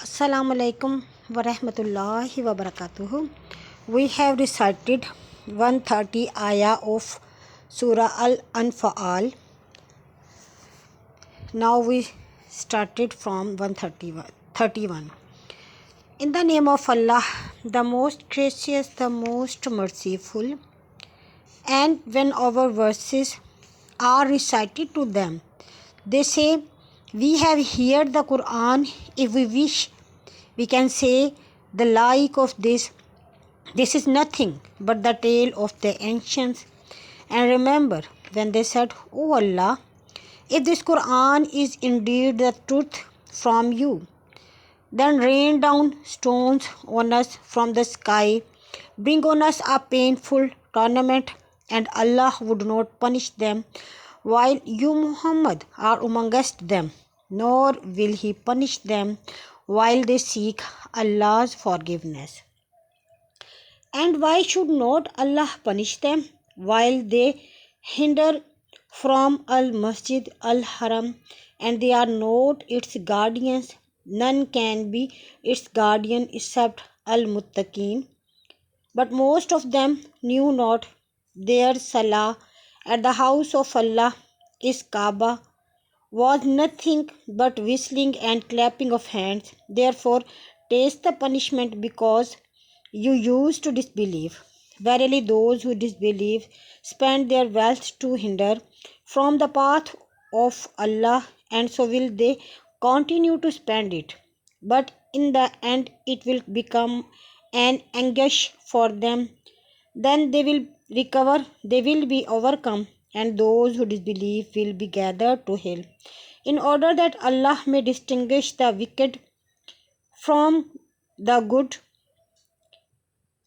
Assalamu alaikum wa rahmatullahi wa barakatuhu. We have recited 130 ayah of Surah Al-Anfal. Now we started from 131. In the name of Allah, the most gracious, the most merciful. And when our verses are recited to them, they say, "We have heard the Quran. If we wish, we can say the like of this. This is nothing but the tale of the ancients." And remember when they said, "O Allah, if this Quran is indeed the truth from you, then rain down stones on us from the sky, bring on us a painful tournament, and Allah would not punish them while you, Muhammad, are amongst them, nor will He punish them while they seek Allah's forgiveness." And why should not Allah punish them while they hinder from Al-Masjid Al-Haram and they are not its guardians? None can be its guardian except Al-Muttaqeen. But most of them knew not their salah at the house of Allah is Kaaba was nothing but whistling and clapping of hands. Therefore, taste the punishment because you used to disbelieve. Verily, those who disbelieve spend their wealth to hinder from the path of Allah, and so will they continue to spend it. But in the end, it will become an anguish for them. Then they will recover, they will be overcome, and those who disbelieve will be gathered to hell, in order that Allah may distinguish the wicked from the good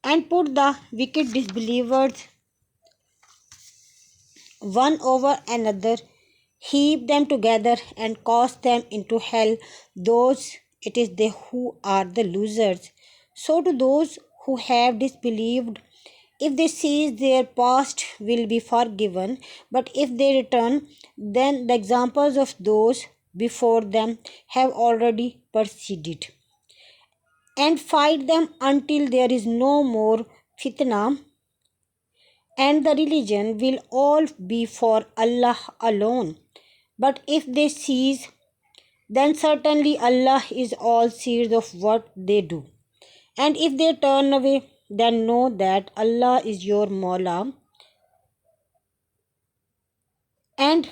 and put the wicked disbelievers one over another, heap them together, and cast them into hell. Those it is they who are the losers. So to those who have disbelieved, if they cease, their past will be forgiven, but if they return, then the examples of those before them have already preceded. And fight them until there is no more fitna, and the religion will all be for Allah alone. But if they cease, then certainly Allah is all seers of what they do. And if they turn away, then know that Allah is your Mawla and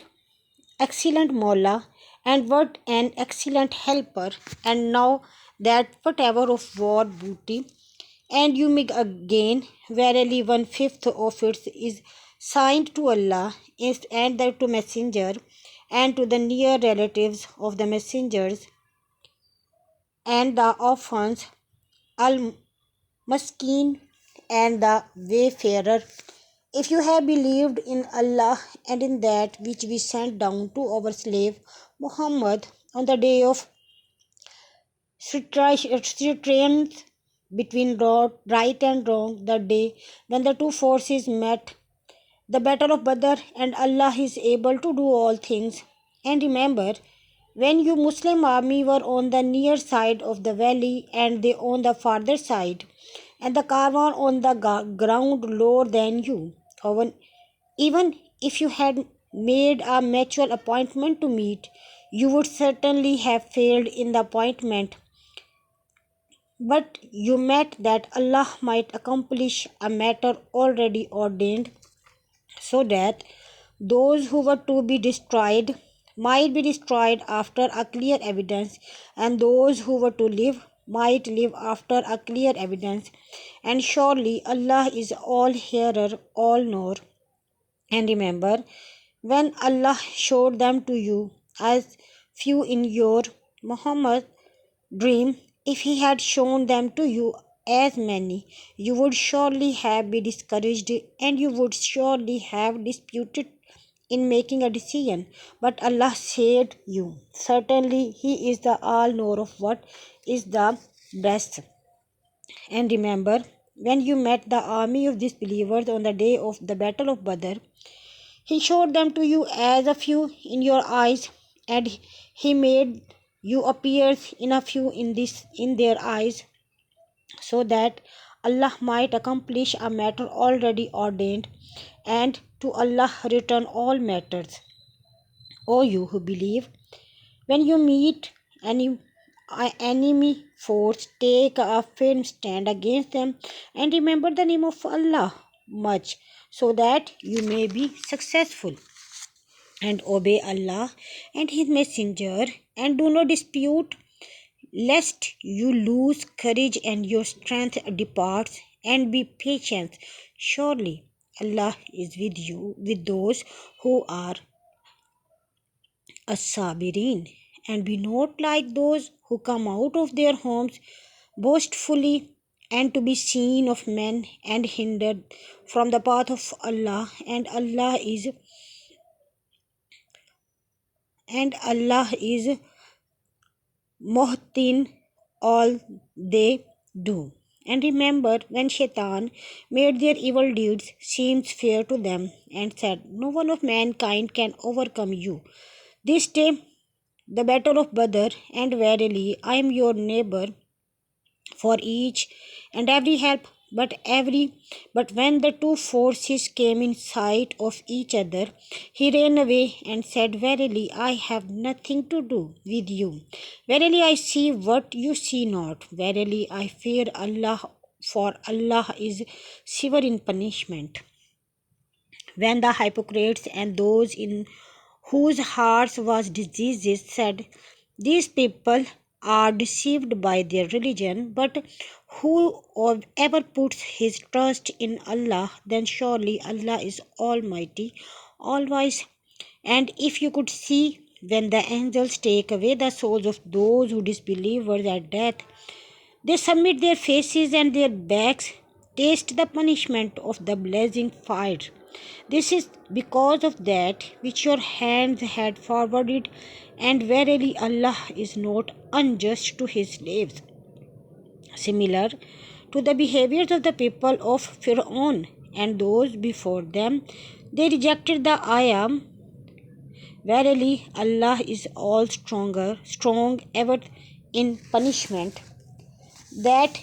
excellent Mawla, and what an excellent helper. And now that whatever of war booty, and you make again, verily 1/5 of it is signed to Allah, and that to messenger, and to the near relatives of the messengers, and the orphans, al-maskeen, and the wayfarer. If you have believed in Allah and in that which we sent down to our slave Muhammad on the day of strength between right and wrong, the day when the two forces met, the battle of Badr, and Allah is able to do all things. And remember, when you Muslim army were on the near side of the valley and they on the farther side, and the caravan on the ground lower than you, even if you had made a mutual appointment to meet, you would certainly have failed in the appointment. But you met that Allah might accomplish a matter already ordained, so that those who were to be destroyed might be destroyed after a clear evidence, and those who were to live might live after a clear evidence. And surely Allah is all hearer, all knower. And remember, when Allah showed them to you as few in your Muhammad dream, if He had shown them to you as many, you would surely have been discouraged, and you would surely have disputed in making a decision. But Allah said you, certainly He is the all-knower of what is the best. And remember, when you met the army of disbelievers on the day of the battle of Badr, He showed them to you as a few in your eyes, and He made you appears in a few in their eyes, so that Allah might accomplish a matter already ordained, and to Allah return all matters. O you who believe, when you meet any enemy force, take a firm stand against them and remember the name of Allah much, so that you may be successful, and obey Allah and His Messenger, and do not dispute, lest you lose courage and your strength departs, and be patient. Surely Allah is with you, with those who are as-sabirin, and be not like those who come out of their homes boastfully, and to be seen of men, and hindered from the path of Allah, and Allah is muhtin all they do. And remember when Shaitan made their evil deeds seem fair to them, and said, no one of mankind can overcome you. This day the battle of Badr, and verily I am your neighbor for each and every help, but when the two forces came in sight of each other, he ran away and said, verily I have nothing to do with you. Verily I see what you see not. Verily I fear Allah, for Allah is severe in punishment. When the hypocrites and those in whose hearts was diseases said, these people are deceived by their religion, but whoever puts his trust in Allah, then surely Allah is Almighty, all wise. And if you could see when the angels take away the souls of those who disbelieve were at death, they submit their faces and their backs, taste the punishment of the blazing fire. This is because of that which your hands had forwarded, and verily Allah is not unjust to his slaves. Similar to the behaviors of the people of Pharaoh and those before them, they rejected the ayah. Verily Allah is all strong ever in punishment. That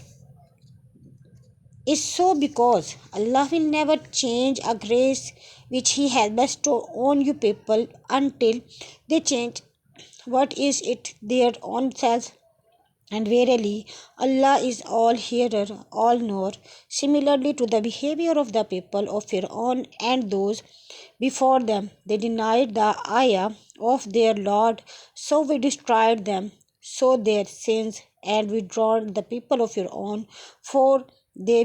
is so because Allah will never change a grace which He has bestowed on you people until they change what is it their own selves. And verily Allah is all hearer, all knower. Similarly to the behavior of the people of Pharaoh and those before them, they denied the ayah of their Lord, so we destroyed them, so their sins, and we drowned the people of Pharaoh, for they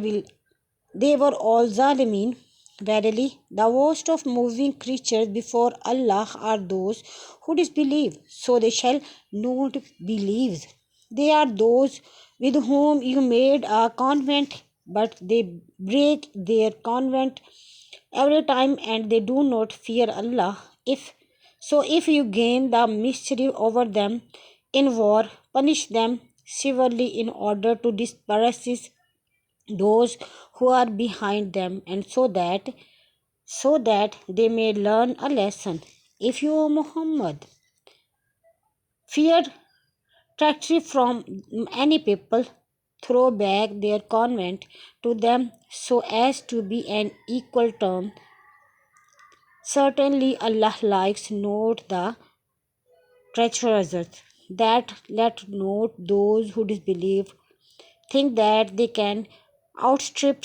were all Zalimeen. Verily, the worst of moving creatures before Allah are those who disbelieve, so they shall not believe. They are those with whom you made a covenant, but they break their covenant every time, and they do not fear Allah. If you gain the mastery over them in war, punish them severely in order to disperse those who are behind them, and so that they may learn a lesson. If you, O Muhammad, fear treachery from any people, throw back their covenant to them so as to be an equal term. Certainly Allah likes not the treacherous, that let not those who disbelieve think that they can outstrip.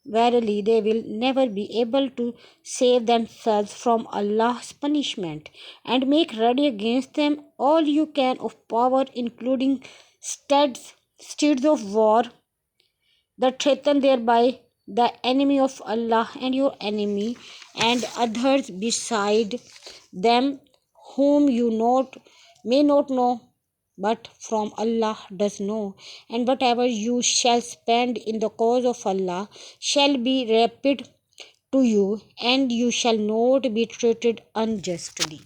Verily they will never be able to save themselves from Allah's punishment, and make ready against them all you can of power, including steeds of war, that threaten thereby the enemy of Allah and your enemy, and others beside them whom you may not know, but from Allah does know. And whatever you shall spend in the cause of Allah shall be repaid to you, and you shall not be treated unjustly.